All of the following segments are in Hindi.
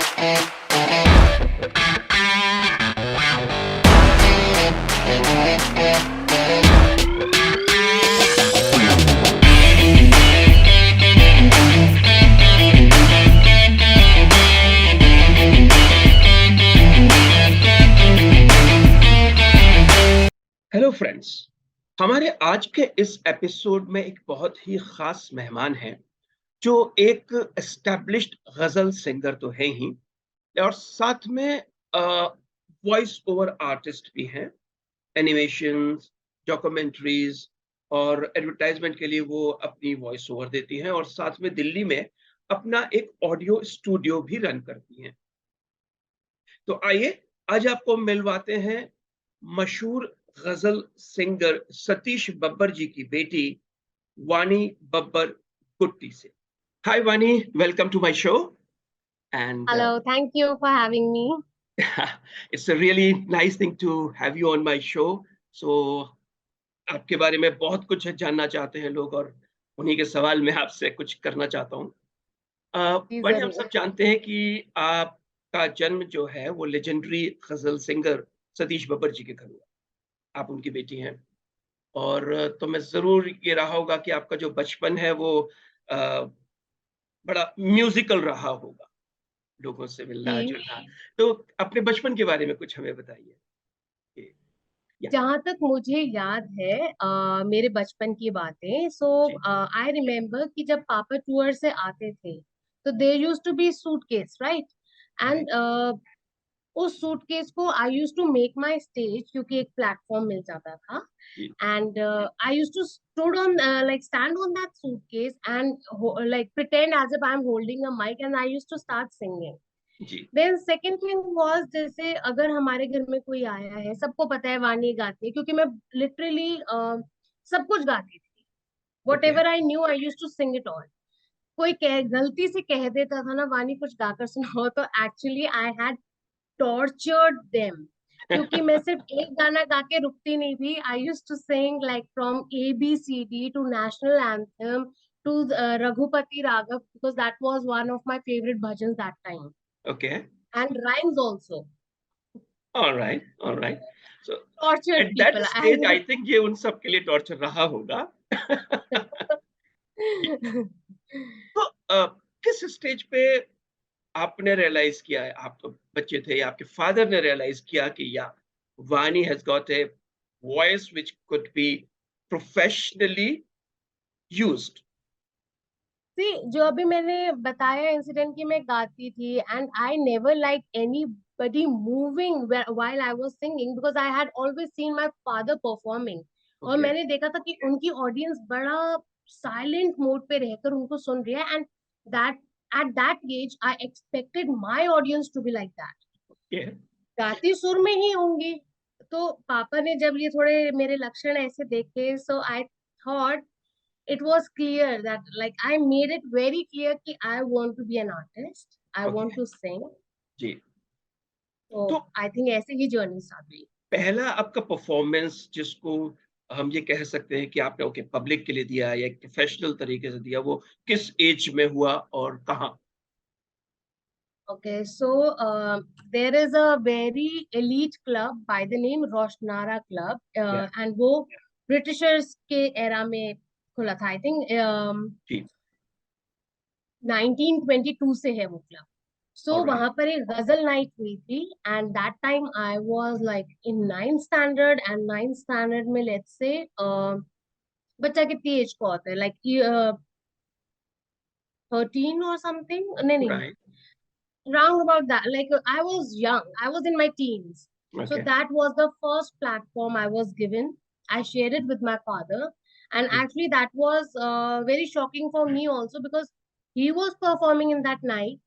हेलो फ्रेंड्स, हमारे आज के इस एपिसोड में एक बहुत ही खास मेहमान हैं जो एक एस्टैब्लिश्ड गजल सिंगर तो है ही और साथ में वॉइस ओवर आर्टिस्ट भी हैं। एनिमेशंस, डॉक्यूमेंट्रीज और एडवर्टाइजमेंट के लिए वो अपनी वॉइस ओवर देती हैं और साथ में दिल्ली में अपना एक ऑडियो स्टूडियो भी रन करती हैं। तो आइए आज आपको मिलवाते हैं मशहूर गजल सिंगर सतीश बब्बर जी की बेटी वानी बब्बर गुट्टी से। Hi Vani, welcome to my show and Hello, thank you for having me. It's a really nice thing to have you on my show. So आपके बारे में बहुत कुछ जानना चाहते हैं लोग और उन्हीं के सवाल में आपसे कुछ करना चाहता हूँ। जी वानी, हम जरूर। सब जानते हैं कि आपका जन्म जो है वो लेजेंडरी गजल सिंगर सतीश बब्बर जी के घर हुआ। आप उनकी बेटी हैं और तो मैं ज़रूर ये रहा होगा कि आपका जो बचपन है वो अ, बड़ा म्यूज़िकल रहा होगा, लोगों से जी, मिलना-जुलना। तो अपने बचपन के बारे में कुछ हमें बताइए? कि या जहाँ तक मुझे याद है मेरे बचपन की बातें, सो जी, आई रिमेम्बर कि जब पापा टूर से आते थे तो there used to be suitcase, right? Right, and उस सूटकेस को I used to make my stage, क्योंकि एक प्लेटफॉर्म मिल जाता था। जी, And I used to stood on like stand on that suitcase and like pretend as if I'm holding a mic, and I used to start singing. जी, देन सेकेंड थिंग वाज, जैसे अगर हमारे घर में कोई आया है, सबको पता है वाणी गाती है, क्योंकि मैं लिटरली सब कुछ गाती थी। What okay, ever I knew I use to sing it all. कोई कह गलती से कह देता था ना वाणी कुछ गाकर सुनाओ, तो actually I had tortured them, क्योंकि मैं सिर्फ एक गाना गा के रुकती नहीं थी। I use to sing like from ABCD to national anthem to Raghupati Raghav, because that was one of my favourite bhajan that time, okay, and rhymes also. Alright, alright. So Tortured at that people. I stage I think ये उन सब के लिए टॉर्चर रहा होगा। तो किस स्टेज पे आपने रियलाइज किया है, आप तो बच्चे थे या आपके फादर ने रियलाइज किया कि या Vani has got a voice which could be professionally used? See, जो अभी मैंने बताया इंसिडेंट, कि मैं गाती थी and I never like anybody moving while I was singing, because I had always seen my father performing. और ओके, मैंने देखा था कि उनकी ऑडियंस बड़ा साइलेंट मोड पे रहकर उनको सुन रही है, and that at that age I expected my audience to be like that, okay, गाती सुर में ही होंगी। तो पापा ने जब ये थोड़े मेरे लक्षण ऐसे देखे, so I thought it was clear that, like, I made it very clear कि I want to be an artist, I okay, want to sing. जी। So तो I think ऐसे ही जर्नी स्टार्ट हुई। पहला आपका परफॉर्मेंस जिसको हम ये कह सकते हैं कि आपने ओके पब्लिक के लिए दिया या एक प्रोफेशनल तरीके से दिया, वो किस एज में हुआ और कहाँ? Okay, so there is a very elite club by the name Roshnara Club, या and वो ब्रिटिशर्स के एरा में खुला था। आई थिंक जी, 1922 से है वो क्लब। सो ऑलराइट, वहां पर एक गजल नाइट हुई थी, and that time I was like in 9th standard, and 9th standard में लेट्स से बच्चा कितनी एज का होता है, लाइक 13 और समथिंग, नहीं नहीं, right, round about that. Like I was young, I was in my teens. So okay, that was the first platform I was given. I shared it with my father, and जी, actually that was very shocking for me also, because he was performing in that night,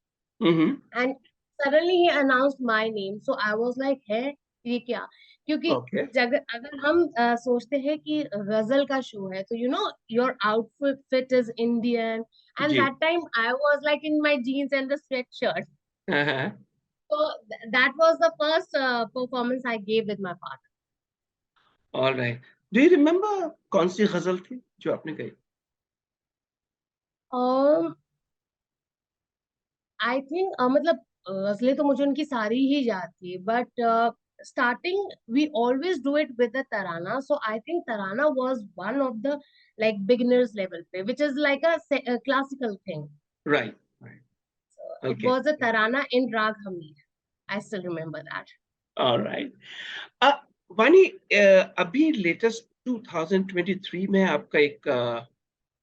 hmm, and suddenly he announced my name. So I was like, है ये क्या? क्योंकि ओके, जब अगर हम सोचते हैं कि गजल का शो है, तो your outfit fit is Indian, and जी। That time I was like in my jeans and the sweat. हाँ, हाँ, So that was the first performance I gave with my father. Alright. Do you remember कौन-सी गज़ल थी जो आपने गाई? Um, I think मतलब गजलें तो मुझे उनकी सारी ही याद थी, but starting we always do it with the tarana, so I think tarana was one of the like beginners level पे, which is like a classical thing. Right, right, It okay, was a tarana in Rag Hamir. I still remember that. Alright. Uh, Vani, अभी लेटेस्ट 2023 में आपका एक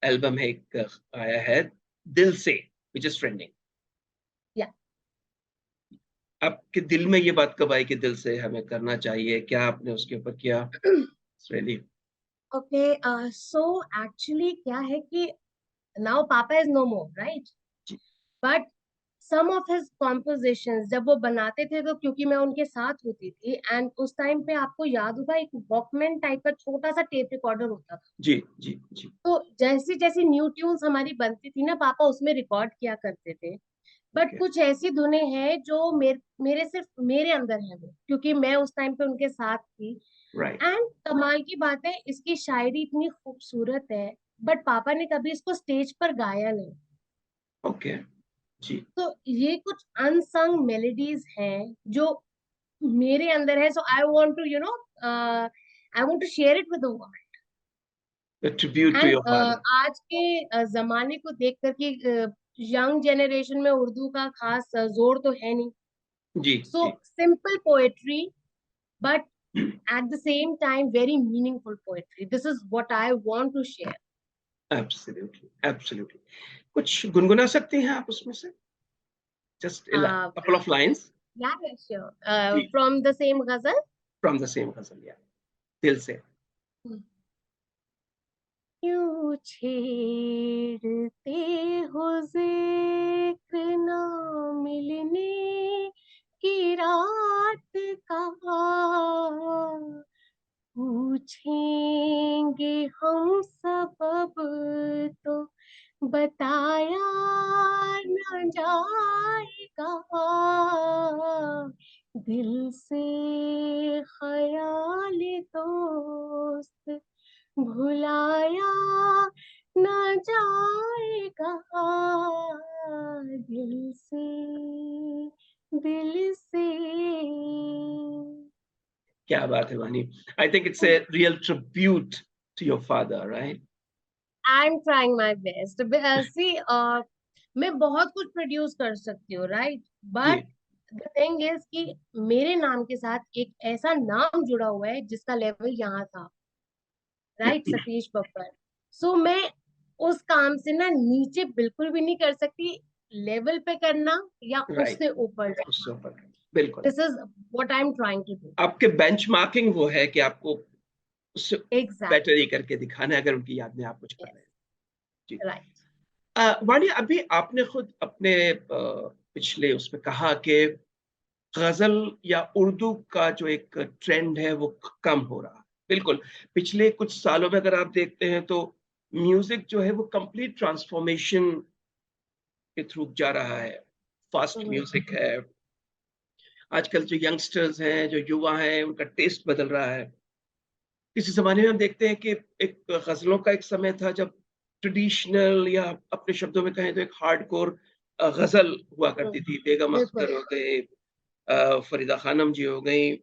एल्बम है, एक आया है, दिल से, व्हिच इज ट्रेंडिंग। Yeah. आपके दिल में ये बात कब आई कि दिल से हमें करना चाहिए? क्या आपने उसके ऊपर किया? It's really Okay. So actually, क्या है कि now Papa is no more, right? Ji, But some of his compositions जब वो बनाते थे, तो क्योंकि मैं उनके साथ होती थी, एंड उस टाइम पे आपको याद होगा एक वॉकमैन टाइप का छोटा सा टेप रिकॉर्डर होता था. जी, जी, जी, तो जैसी जैसी न्यू ट्यून्स हमारी बनती थी ना, पापा उसमें रिकॉर्ड किया करते थे. बट ओके, कुछ ऐसी धुनें हैं जो मेरे सिर्फ मेरे अंदर है, वो क्योंकि मैं उस टाइम पे उनके साथ थी. राइट, एंड कमाल की बात है, इसकी शायरी इतनी खूबसूरत है, बट पापा ने कभी इसको स्टेज पर गाया नहीं. ओके, जी, तो ये कुछ अनसंग मेलोडीज हैं जो मेरे अंदर है. So I want to I want to share it with the world. A tribute to and your father. आज के जमाने को देख करके यंग जनरेशन में उर्दू का खास जोर तो है नहीं. जी, So जी, simple poetry, but at the same time, very meaningful poetry. This is what I want to share. Absolutely, absolutely. कुछ गुनगुना सकती हैं आप उसमें से? Just a Uh, couple of lines? yeah, yeah, sure. जी, From the same ghazal. From the same ghazal, या दिल से। क्यों छेड़ते हो जिक्र ना मिलने की रात का, पूछेंगे हम सबब तो बताया न जाएगा, दिल से ख्याल दोस्त भुलाया न जाएगा, दिल से, दिल से. क्या बात है Vani! I think it's a real tribute to your father, right? I am trying my best. See, मैं बहुत कुछ प्रोड्यूस कर सकती हूँ, राइट, जी, बट द थिंग इज कि मेरे नाम के साथ एक ऐसा नाम जुड़ा हुआ है जिसका लेवल यहाँ था, राइट, सतीश बब्बर. सो मैं उस काम से ना नीचे बिल्कुल भी नहीं कर सकती. लेवल पे करना या राइट, उससे ऊपर जाना, उससे ऊपर, बिल्कुल। This is what I am trying to do. आपके बेंचमार्किंग वो है कि आपको उससे बेटर एग्जैक्टली. ही करके दिखाना है, अगर उनकी याद में आप कुछ कर रहे हैं। यस. जी। राइट. वानी, अभी आपने खुद अपने पिछले उसमें कहा कि गज़ल या उर्दू का जो एक ट्रेंड है वो कम हो रहा है। बिल्कुल, पिछले कुछ सालों में अगर आप देखते हैं तो म्यूज़िक जो है वो कंप्लीट ट्रांसफ़ॉर्मेशन के थ्रू जा रहा है। फ़ास्ट म्यूज़िक है, आजकल जो यंगस्टर्स हैं, जो युवा हैं, उनका टेस्ट बदल रहा है। इस ज़माने में हम देखते हैं कि एक गज़लों का एक समय था जब ट्रेडिशनल, या अपने शब्दों में कहें तो एक हार्डकोर गज़ल हुआ करती थी। बेगम बिल्कुल. अख्तर हो गए, फरीदा खानम जी हो गईं,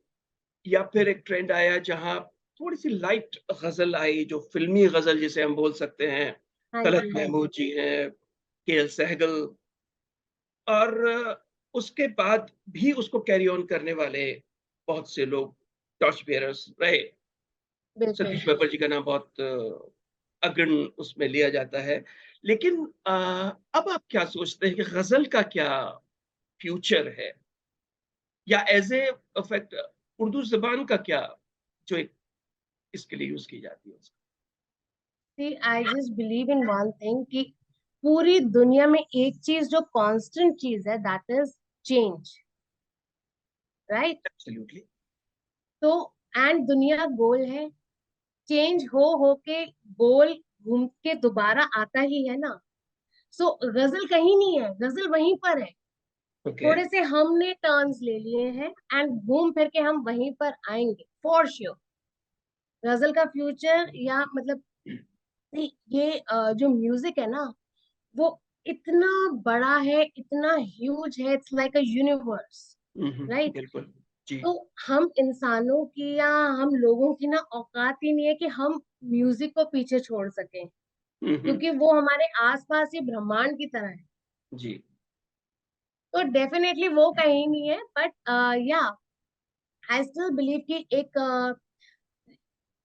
या फिर एक ट्रेंड आया जहाँ थोड़ी-सी लाइट गज़ल आई, जो फ़िल्मी गज़ल जिसे हम बोल सकते हैं। हाँ तलत जी, हाँ महमूद जी. जी हैं, केएल सहगल, और उसके बाद भी उसको कैरी ऑन करने वाले बहुत से लोग, टॉर्च बेयरर्स रहे। बिल्कुल. सतीश बब्बर जी का नाम बहुत अग्रणी उसमें लिया जाता है। लेकिन अब आप क्या सोचते हैं कि गज़ल का क्या फ्यूचर है? या एज़ ए फैक्ट उर्दू ज़बान का क्या, जो एक इसके लिए यूज़ की जाती है उसका? See, I just believe in one thing कि पूरी दुनिया में एक चीज जो कांस्टेंट चीज है, that is change, right. Absolutely, तो एंड दुनिया गोल है, चेंज हो के गोल घूम के दोबारा आता ही है ना. सो गजल कहीं नहीं है, गजल वहीं पर है. ओके, थोड़े से हमने टर्न्स ले लिए हैं, एंड घूम फिर के हम वहीं पर आएंगे फॉर श्योर. गजल का फ्यूचर, या मतलब ये जो म्यूजिक है ना, वो इतना बड़ा है, इतना ह्यूज है, it's like a universe, right? बिल्कुल जी। तो हम इंसानों की या हम लोगों की ना औकात ही नहीं है कि हम म्यूजिक को पीछे छोड़ सकें, हम्म। क्योंकि वो हमारे आसपास ही ब्रह्मांड की तरह है। जी। तो डेफिनेटली वो कहीं नहीं है, बट या आई स्टिल बिलीव कि एक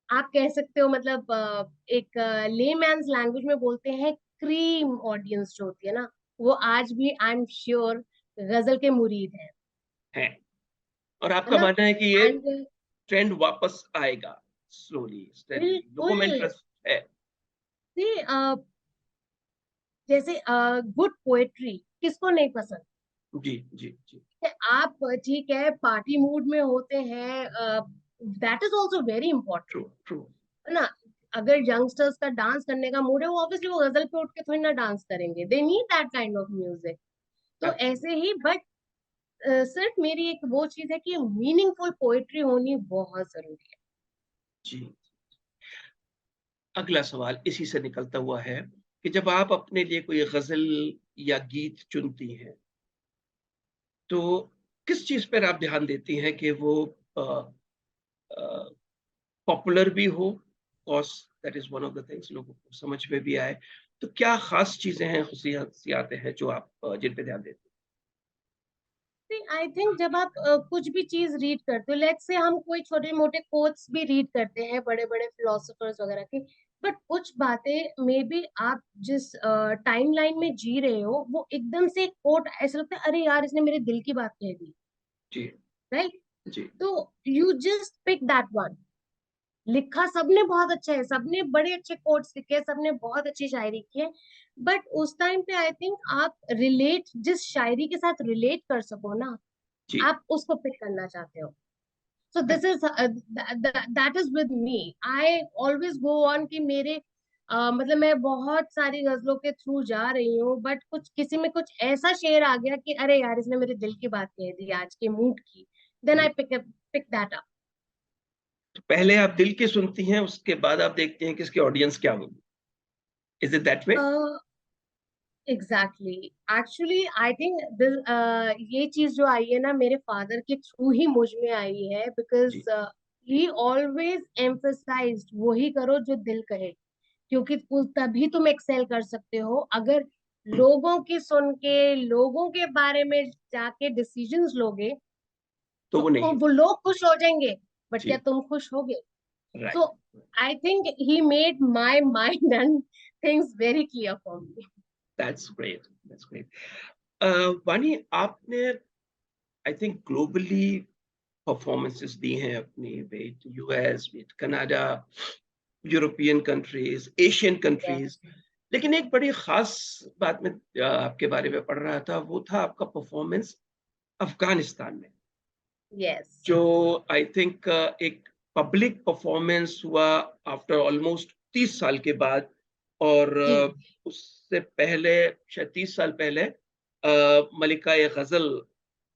आप कह सकते हो, मतलब एक लेमैन्स लैंग्वेज में बोलते हैं, क्रीम ऑडियंस जो होती है ना, वो आज भी आई एम श्योर गजल के मुरीद है। और है आपका ना? मानना है कि ये एंड ट्रेंड वापस आएगा स्लोली स्टेडली, लोगों में बिल्कुल, इंटरेस्ट है? सी जैसे गुड पोएट्री किसको नहीं पसंद जी जी जी। है? आप ठीक है, पार्टी मूड में होते हैं, that is also very important, true true. है ना? अगर यंगस्टर्स का डांस करने का मूड है, वो ऑब्वियसली वो गजल पे उठ के थोड़ी ना डांस करेंगे, they need that kind of music. तो ऐसे ही, बट सिर्फ मेरी एक वो चीज है कि मीनिंगफुल पोएट्री होनी बहुत जरूरी है। जी। अगला सवाल इसी से निकलता हुआ है कि जब आप अपने लिए कोई गजल या गीत चुनती हैं, तो किस चीज पर आप ध्यान देती हैं कि वो पॉपुलर भी हो, cause that is one of the things, लोगों को समझ में भी आए? तो क्या खास चीजें हैं, खुशियाते हैं जो आप जिन पे ध्यान देते आई थिंक जब आप कुछ भी चीज रीड करते हो, लेट्स से हम कोई छोटे मोटे कोट्स भी रीड करते हैं बड़े बड़े फिलोसोफर्स वगैरह के, बट कुछ बातें मे बी आप जिस टाइम लाइन में जी रहे हो, वो एकदम से कोट ऐसा लगता है, अरे यार इसने मेरे दिल की बात कह दी, हैं? राइट? जी जी। तो you just pick that one. लिखा सबने बहुत अच्छा है, सबने बड़े अच्छे कोट्स लिखे हैं, सबने बहुत अच्छी शायरी की है, बट उस टाइम पे आई थिंक आप रिलेट, जिस शायरी के साथ रिलेट कर सको ना, जी। आप उसको पिक करना चाहते हो। So this is that is with me, I always go on कि मेरे मतलब मैं बहुत सारी गजलों के थ्रू जा रही हूँ, बट कुछ किसी में कुछ ऐसा शेर आ गया कि अरे यार इसने मेरे दिल की बात कह दी आज के मूड की, then I pick that up. तो पहले आप दिल की सुनती हैं, उसके बाद आप देखती हैं कि इसकी ऑडियंस क्या होगी? Is it that way? Exactly, actually I think ये चीज जो आई है ना, मेरे फादर के थ्रू ही मुझ में आई है, because ji. He always emphasised वही करो जो दिल कहे, क्योंकि तभी तुम एक्सेल कर सकते हो। अगर लोगों की सुन के, लोगों के बारे में जाके डिसीजंस लोगे, तो तो वो नहीं। वो लोग खुश हो जाएंगे, बट क्या जी। तुम खुश होगे? So right. I think he made my mind and things very clear for me. That's great, that's great. Vani, आपने आई थिंक ग्लोबली परफॉर्मेंसेस दी हैं अपनी, with US, with Canada, European countries, Asian countries. Yes, लेकिन एक बड़ी खास बात में आपके बारे में पढ़ रहा था, वो था आपका परफॉर्मेंस अफगानिस्तान में, यस, जो आई थिंक एक पब्लिक परफॉर्मेंस हुआ आफ्टर ऑलमोस्ट 30 साल के बाद। और जी, उससे पहले, शायद 30 साल पहले, मलिका ए गजल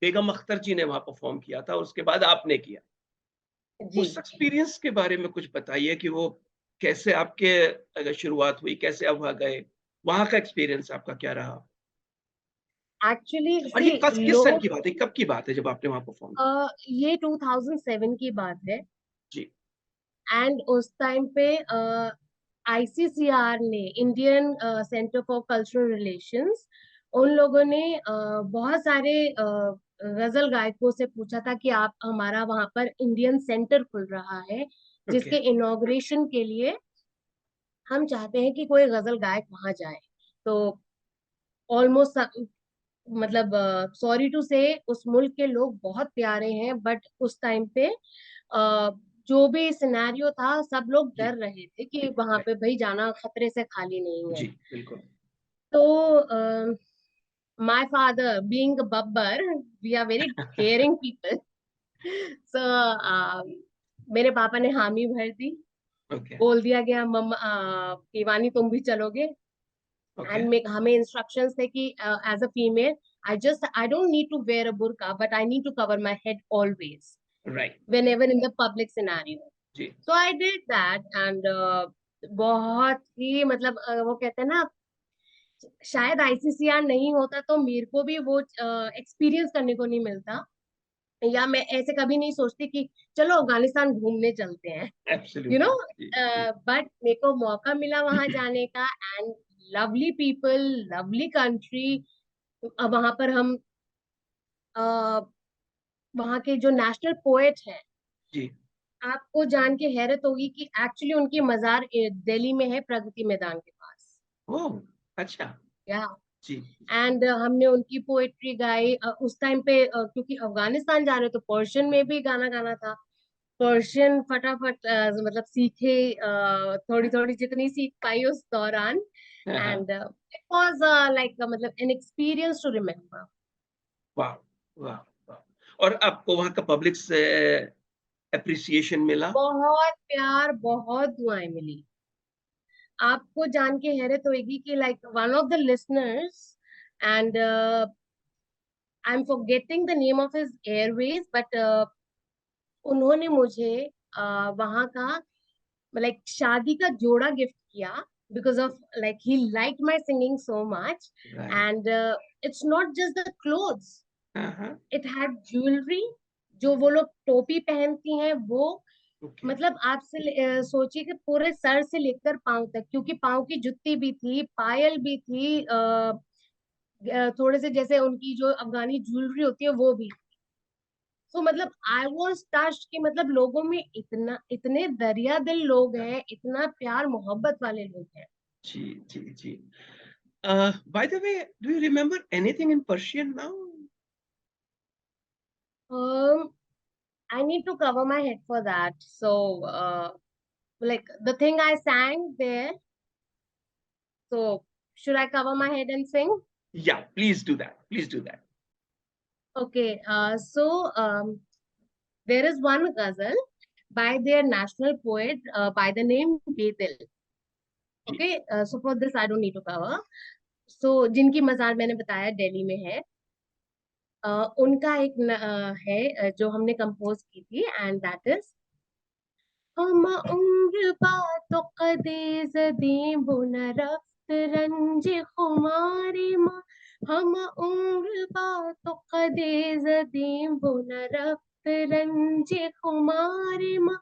बेगम अख्तर जी ने वहां परफॉर्म किया था, और उसके बाद आपने किया। जी। उस एक्सपीरियंस के बारे में कुछ बताइए कि वो कैसे आपके अगर शुरुआत हुई, कैसे आप वहां गए, वहां का एक्सपीरियंस आपका क्या रहा? एक्चुअली और सी ये किस साल लोग, की बात है, कब की बात है जब आपने वहां परफॉर्म किया? ये 2007 की बात है, जी। एंड उस टाइम पे आईसीसीआर ने, Indian centre for cultural relations, उन लोगों ने बहुत सारे गजल गायकों से पूछा था कि आप हमारा वहां पर इंडियन सेंटर खुल रहा है, ओके। जिसके इनॉग्रेशन के लिए हम चाहते हैं कि कोई गजल गायक वहां जाए। तो ऑलमोस्ट, मतलब सॉरी टू से, उस मुल्क के लोग बहुत प्यारे हैं, बट उस टाइम पे जो भी सिनेरियो था, सब लोग जी डर रहे थे कि जी। वहां राइट। पे भाई जाना खतरे से खाली नहीं है। जी बिल्कुल। तो my father being a Babbar, we are very daring people, so मेरे पापा ने हामी भर दी, ओके। बोल दिया गया मम्मा, शिवानी तुम भी चलोगे। ओके। एंड हमें इंस्ट्रक्शंस थे कि as a female, I don't need to wear a burqa, but I need to cover my head always right. whenever in the public scenario. जी। So I did that, and बहुत ही मतलब वो कहते हैं ना, शायद आईसीसीआर नहीं होता तो मेरे को भी वो एक्सपीरियंस करने को नहीं मिलता, या मैं ऐसे कभी नहीं सोचती कि चलो अफगानिस्तान घूमने चलते हैं, यू नो। एब्सोल्युटली। जी, जी। बट मेरे को मौका मिला वहां जाने का, and lovely people, lovely country. वहां पर हम वहां के जो नेशनल पोएट हैं, जी। आपको जान के हैरत होगी कि एक्चुअली उनकी मजार दिल्ली में है, प्रगति मैदान के पास। ओह! अच्छा। या जी, एंड हमने उनकी पोएट्री गाई। उस टाइम पे क्योंकि अफगानिस्तान जा रहे तो पर्शियन में भी गाना गाना था। पर्शियन फटाफट मतलब सीखे, थोड़ी थोड़ी जितनी सीख पाई उस दौरान। हाँ, हाँ। एंड इट वाज लाइक मतलब एन एक्सपीरियंस टू रिमेम्बर। वाह! वाह! वाह! और आपको वहाँ का पब्लिक से एप्रिसिएशन मिला? बहुत प्यार, बहुत दुआएं मिली। आपको जान के हैरत होगी कि like one of the listeners, and I am forgetting the name of his Airways, but उन्होंने मुझे वहां का लाइक शादी का जोड़ा गिफ्ट किया, because of like he like my singing so much. Right. And it's not just the clothes, हाँ, हाँ। It had jewellery. जो वो लोग टोपी पहनती हैं वो, ओके। मतलब सोचिए कि पूरे सर से लेकर पांव तक, क्योंकि पांव की जुत्ती भी थी, पायल भी थी, थोड़े से जैसे उनकी जो अफगानी ज्वेलरी होती है वो भी। तो मतलब आई वॉज टच्ड कि मतलब लोगों में इतना, इतने दरिया दिल लोग हैं, इतना प्यार मोहब्बत वाले लोग हैं। जी, जी, जी। By the way, do you remember anything in Persian now? um, I need to cover my head for that. So, like the thing I sang there. So, should I cover my head and sing? Yeah, please do that. Please do that. Okay. There is one ghazal by their national poet by the name Betil. जी, Okay. So for this I don't need to cover. So जिनकी मजार मैंने बताया दिल्ली में है, उनका एक है जो हमने कंपोज की थी, एंड दैट इज हम उम्र बातों कदे ज़दे बुन रफ्त रंज खुमारी माँ। हम उम्र बातों कदे ज़दे बुन रफ्त रंज खुमारी माँ।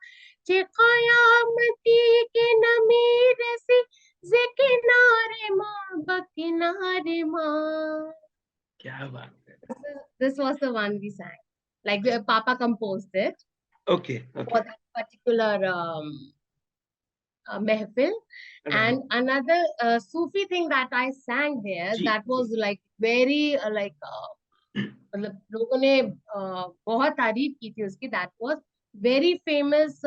जे कयामती के नमी रसी जे किनारे माँ बकिनारे माँ। क्या बात है! This was the one we sang. Like Papa composed it okay, for okay. that particular mehfil. Right. And another Sufi thing that I sang there, जी, that जी। was like very मतलब लोगों ने बहुत तारीफ की थी उसकी। That was very famous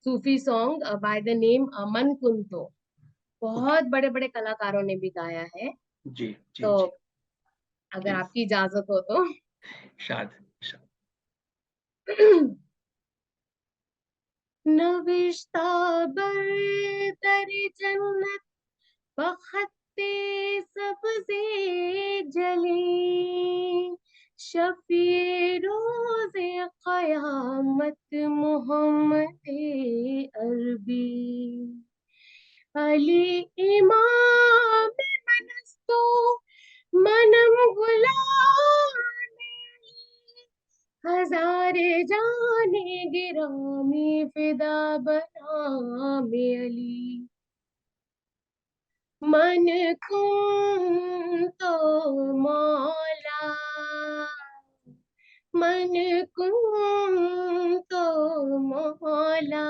Sufi song by the name Aman Kunto. Okay. बहुत बड़े बड़े कलाकारों ने भी गाया है। जी, जी, तो जी। अगर प्लीज़। आपकी इजाजत हो तो शाद, शाद। नविश्ता बरतर जन्नत बखत्ते सबसे जली। शफी रोज़े क़यामत मोहम्मद अरबी। अली इमाम मनस्तो मनम गुलामी। हजारे जाने गिरामी फिदा बनामे अली। मन कुं तो मौला, मन कुं तो मौला।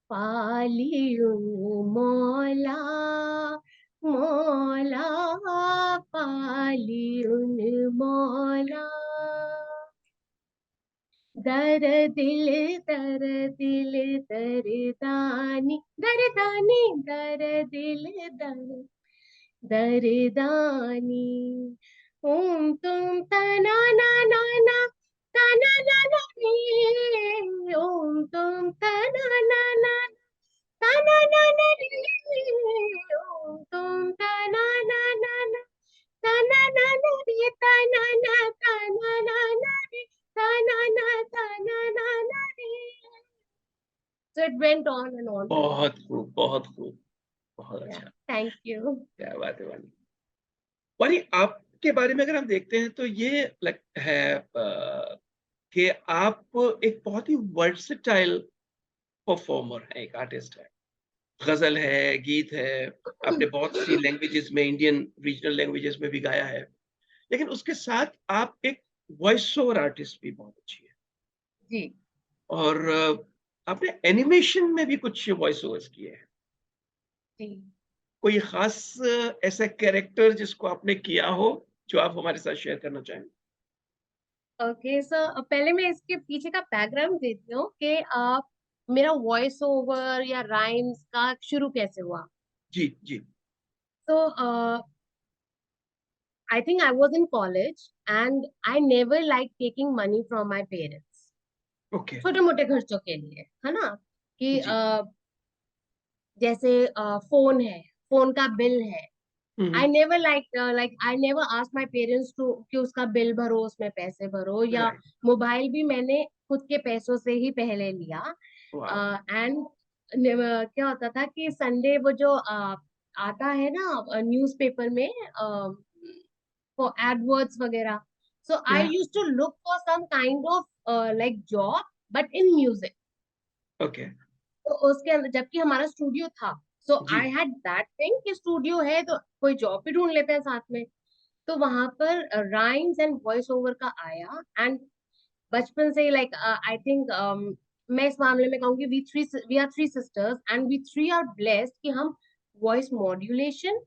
पालियो मौला, मौला पालियो मौला। दर दिल दर दिल दरदानी दरदानी दर दिल दरदानी। ओम तुम तना ना ना ना तना ना ना नी। ओम तुम तना ना ना तना ना ना नी। ओम तुम तना ना ना ना तना ना ना नी तना ना तना ना ना नी तना ना तना ना ना नी। So it went on and on with it. बहुत खूब, बहुत खूब, बहुत Yeah, अच्छा। thank you. क्या बात है वानी। वानी, आपके बारे में अगर हम देखते हैं तो ये है कि आप एक बहुत ही वर्सेटाइल परफॉर्मर हैं, एक आर्टिस्ट हैं। गज़ल है, गीत है, आपने बहुत सी लैंग्वेजेज़ में, इंडियन रीजनल लैंग्वेजेज़ में भी गाया है। लेकिन उसके साथ आप एक वॉइस ओवर आर्टिस्ट भी बहुत अच्छी हैं। जी, और आपने एनिमेशन में भी कुछ वॉइस ओवर्स किए हैं। जी। कोई ख़ास ऐसा कैरेक्टर जिसको आपने किया हो, जो आप हमारे साथ शेयर करना चाहें? ओके, सो पहले मैं इसके पीछे का बैकग्राउंड देती हूँ कि आप मेरा वॉइस ओवर या राइम्स का शुरू कैसे हुआ। जी, जी। तो I think I was in college and I never liked taking money from my parents. Okay, छोटे मोटे खर्चों के लिए, है ना, कि जी। जैसे फोन है, फोन का बिल है। Hmm, I hmm. Never like I never ask my parents to कि उसका बिल भरो, उसमें पैसे भरो, या राइट, मोबाइल भी मैंने खुद के पैसों से ही पहले लिया। वॉव! एंड क्या होता था कि संडे वो जो आता है ना न्यूज़पेपर में फॉर एडवर्ड्स वगैरह, so I yeah used to look for some kind of like job but in music. Okay, तो उसके अंदर जबकि हमारा स्टूडियो था, सो जी। आई हैड दैट थिंग कि स्टूडियो है तो कोई जॉब भी ढूंढ लेते हैं साथ में। तो वहां पर राइम्स एंड वॉइस ओवर का आया। एंड बचपन से ही लाइक आई थिंक मैं इस मामले में कहूंगी we are three sisters and we three are blessed कि हम वॉइस मॉड्यूलेशन,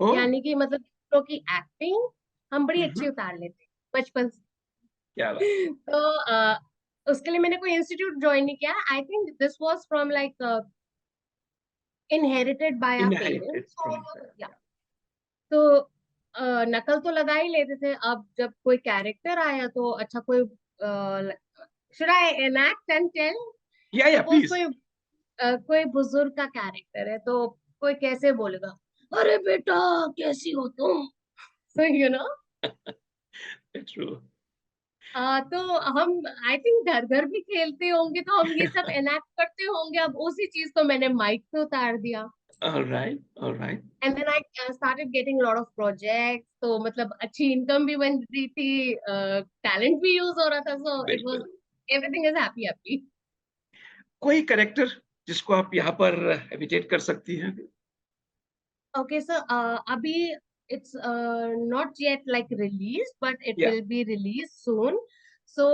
ओह! यानी कि मतलब दूसरों की एक्टिंग हम बड़ी हुँ, अच्छी हुँ। उतार लेते हैं बचपन से। क्या बात! तो उसके लिए मैंने कोई इंस्टीट्यूट ज्वाइन नहीं किया। I think this was from like inherited by our inherited parents. From your yeah yeah तो नकल तो लगा ही लेते थे। अब जब कोई कैरेक्टर आया तो अच्छा कोई should I enact and tell. या सपोज प्लीज़। कोई कोई बुजुर्ग का कैरेक्टर है तो कोई कैसे बोलेगा, अरे बेटा कैसी हो तुम, सो यू नो। ट्रू। तो हम आई थिंक घर घर भी खेलते होंगे तो हम ये सब एनैक्ट करते होंगे। अब उसी चीज को मैंने माइक पे उतार दिया। Alright, alright. And then I started getting lot of projects, तो मतलब अच्छी इनकम भी बन रही थी, टैलेंट भी यूज हो रहा था, सो इट वाज बिल्कुल। Everything is happy happy. कोई कैरेक्टर जिसको आप यहाँ पर इमिटेट कर सकती हैं? ओके सर, अभी it's not yet like release but it या विल बी रिलीज सून। सो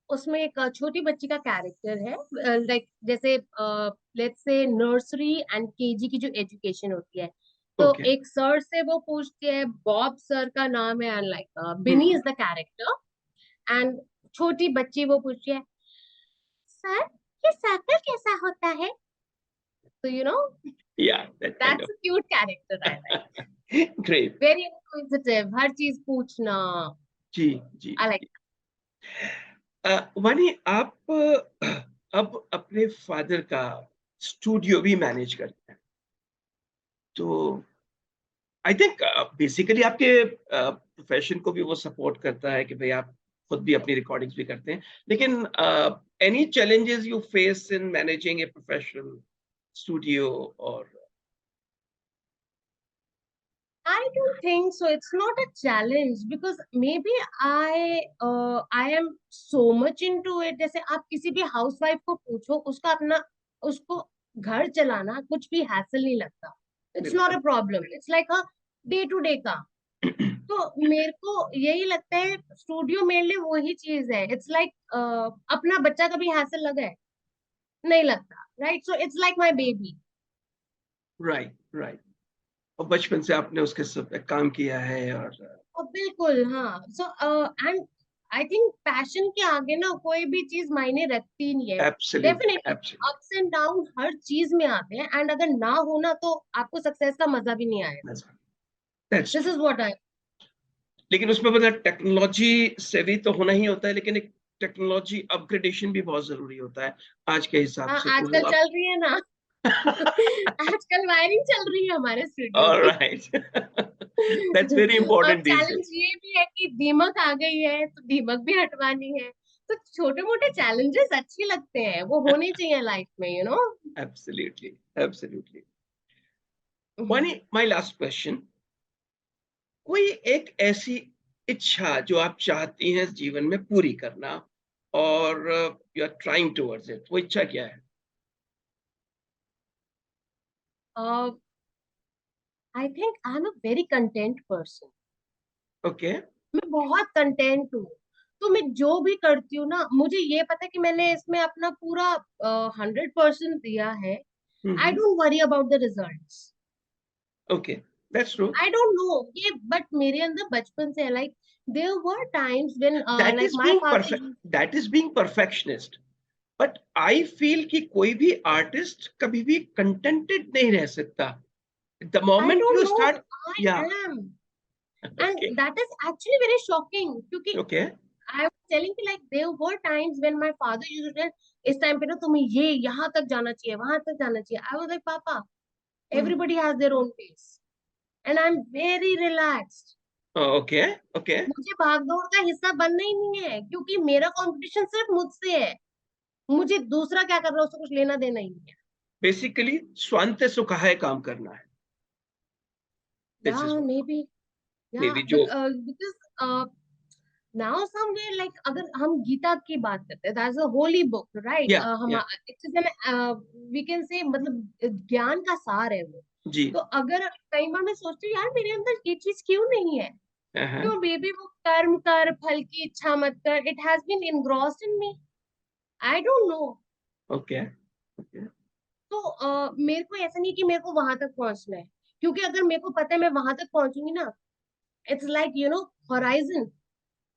उसमें एक छोटी बच्ची का कैरेक्टर है, लाइक जैसे let's say nursery and KG की जो एजुकेशन होती है, तो ओके। एक सर से वो पूछती है, बॉब सर का नाम है, and like hmm, Bini hmm. Is the character. And छोटी बच्ची वो पूछती है, सर ये सर्कल कैसा होता है, तो यू नो या that kind that's a cute character I like. Of great. Very inquisitive, हर चीज पूछना, जी, जी, आई जी। लाइक। वानी, आप अब अपने फादर का स्टूडियो भी मैनेज करते हैं। तो आई थिंक बेसिकली आपके प्रोफ़ेशन को भी वो सपोर्ट करता है कि भई आप खुद भी अपनी रिकॉर्डिंग्स भी करते हैं। लेकिन any challenges you face in managing a professional studio और I don't think so. It's not a challenge because maybe I am so much into it. जैसे आप किसी भी हाउसवाइफ को पूछो, उसका अपना उसको घर चलाना कुछ भी हैसल नहीं लगता। इट्स नॉट बिल्कुल। A problem, it's like a day to day का। तो मेरे को यही लगता है स्टूडियो मेरे लिए वही चीज है। इट्स लाइक अपना बच्चा कभी हैसल लगा है, नहीं लगता, right? So it's like my baby. Right, right. और बचपन से आपने उसके सब पे काम किया है और बिल्कुल हाँ। So and I think passion के आगे ना कोई भी चीज मायने रखती नहीं है। Absolutely, definitely absolutely. Ups and down हर चीज में आते हैं, एंड अगर ना हो ना तो आपको सक्सेस का मजा भी नहीं आएगा। That's that's this true. Is what आई। लेकिन उसमें मतलब टेक्नोलॉजी सेवी तो होना ही होता है, लेकिन एक टेक्नोलॉजी अपग्रेडेशन भी बहुत ज़रूरी होता है, आज के हिसाब हाँ से तो वो आजकल आप चल रही है ना। आजकल वायरिंग चल रही है हमारे स्टूडियो की। ऑलराइट। दैट्स वेरी अब इंपोर्टेंट दीज़ चैलेंज डेज़। ये भी है कि दीमक आ गई है तो दीमक भी हटवानी है। तो छोटे-मोटे चैलेंजेस अच्छे लगते हैं, वो होने चाहिए लाइफ में, यू नो। Absolutely, absolutely. वानी, माय लास्ट क्वेश्चन, कोई एक ऐसी इच्छा जो आप चाहती हैं इस जीवन में पूरी करना और you are trying towards it, वो इच्छा क्या है? I think I am a very content person. Okay. मैं बहुत कंटेंट हूँ। तो मैं जो भी करती हूँ ना, मुझे ये पता है कि मैंने इसमें अपना पूरा 100% दिया है। I don't worry about the results. Okay, that's true. I don't know ये, बट मेरे अंदर बचपन से like there were times when that like is my being father. Perfect, that is being perfectionist. But I feel कि कोई भी आर्टिस्ट कभी भी कंटेंटेड नहीं रह सकता। The I moment don't you know, start, I या, um, and okay, that is actually very shocking क्योंकि okay, I was telling you like there were times when my father used to tell, इस टाइम पे ना तुम्हें ये यहाँ तक जाना चाहिए, वहां तक जाना चाहिए। I was like, पापा, everybody has their own pace and I'm very relaxed. Okay, okay. मुझे भागदौड़ का हिस्सा बनना ही नहीं है क्योंकि मेरा कंपटीशन सिर्फ मुझसे है। मुझे दूसरा क्या कर रहा है उससे कुछ लेना देना ही नहीं है। बेसिकली स्वांत सुखाए काम करना है। This is Yeah, maybe. May Yeah, be जो, because now somewhere like अगर हम गीता की बात करते हैं, that's a holy book, right? या, हम या, it is an we can say मतलब ज्ञान का सार है वो। जी, तो अगर कई बार मैं सोचती हूँ यार मेरे अंदर ये चीज क्यों नहीं है, हाँ, क्यों बेबी वो कर्म कर फल की इच्छा मत कर, it has been engrossed in me, I don't know. Okay, okay, तो मेरे को ऐसा नहीं कि मेरे को वहां तक पहुंचना है, क्योंकि अगर मेरे को पता है मैं वहां तक पहुंचूंगी ना, it's like you know horizon.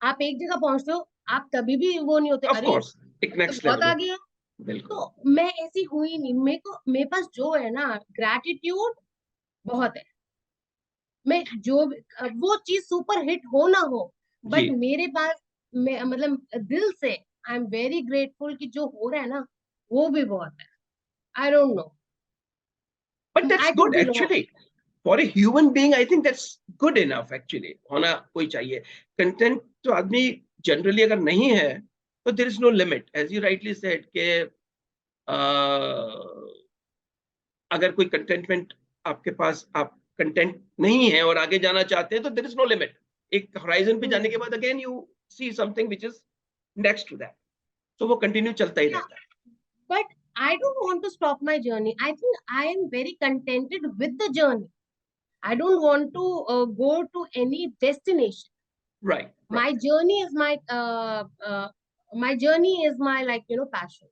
आप एक जगह पहुंचते हो, आप कभी भी वो नहीं होते ऑफ अरे कोर्स, एक तो नेक्स्ट बहुत लेवल आगे होता है। है, बिल्कुल। तो मैं ऐसी हुई नहीं, मेरे पास जो है ना ग्रैटिट्यूड बहुत है। मैं जो वो चीज सुपर हिट हो ना हो, जी, बट मेरे पास मैं मतलब दिल से आई एम वेरी ग्रेटफुल कि जो हो रहा है ना वो भी बहुत है। I don't no, but that's I could good be wrong. Actually. For a human being I think that's good enough actually, होना कोई चाहिए। कंटेंट तो आदमी जनरली अगर नहीं है तो there is no limit, as you rightly said के अगर कोई कंटेंटमेंट आपके पास, आप कंटेंट नहीं है और आगे जाना चाहते हैं तो देयर इज नो लिमिट। एक होराइजन पे जाने के बाद again you see something which is next to that, तो वो कंटिन्यू चलता ही रहता है। But I don't want to stop my journey. I think I am very contented with the journey. I don't want to go to any destination. Right, My right, journey is my journey is my like you know passion.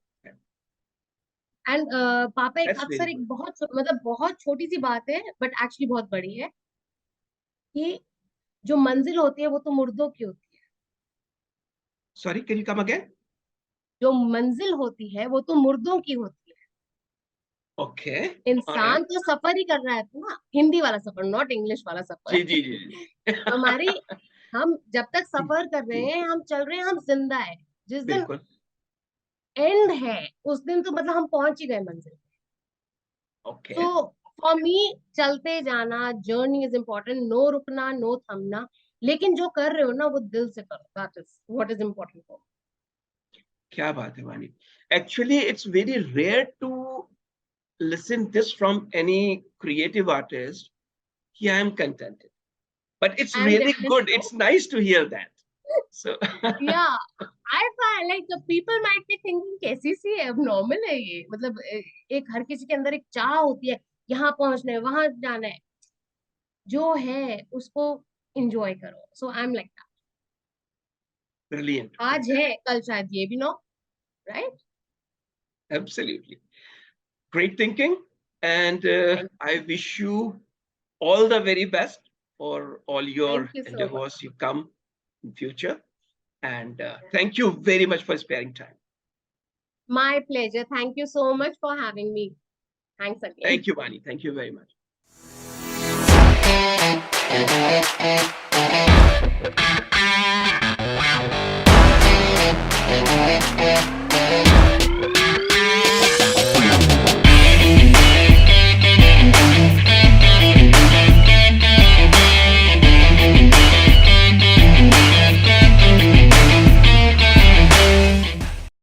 And पापा एक दैट्स वेरी अक्सर एक गुड। मतलब बहुत छोटी सी बात है बट एक्चुअली बहुत बड़ी है कि जो मंजिल होती है वो तो मुर्दों की होती है। Sorry, can you come again? जो मंजिल होती है वो तो मुर्दों की होती है। ओके, इंसान ऑलराइट, तो सफर ही कर रहा है ना, हिंदी वाला सफर, नॉट इंग्लिश वाला जी, सफर। जी, जी, जी। हमारी हम जब तक सफर कर रहे हैं, हम चल रहे हैं, हम जिंदा है। जिस दिन बिल्कुल, एंड है उस दिन तो मतलब हम पहुंच ही गए मंजिल। ओके, सो फॉर मी चलते जाना, जर्नी इज इम्पोर्टेंट, नो रुकना नो थमना, लेकिन जो कर रहे हो ना वो दिल से करो, that is what is important for. क्या बात है Vani. Actually it's very rare to listen this from any creative artist, yeah, I'm contented, but it's I am really good, definitely it's nice to hear that. So या I find like the people might be thinking कैसी सी है, अब नॉर्मल है ये, मतलब एक हर किसी के अंदर एक चाह होती है, यहाँ पहुंचना है वहां जाना है, जो है उसको एंजॉय करो। So I am like brilliant, आज brilliant, है कल शायद ये भी no, right. absolutely great thinking, and thank I wish you all the very best for all your you so much. endeavors you come in future, and thank you very much for sparing time. My pleasure, thank you so much for having me, thanks again. Thank you Vani, thank you very much.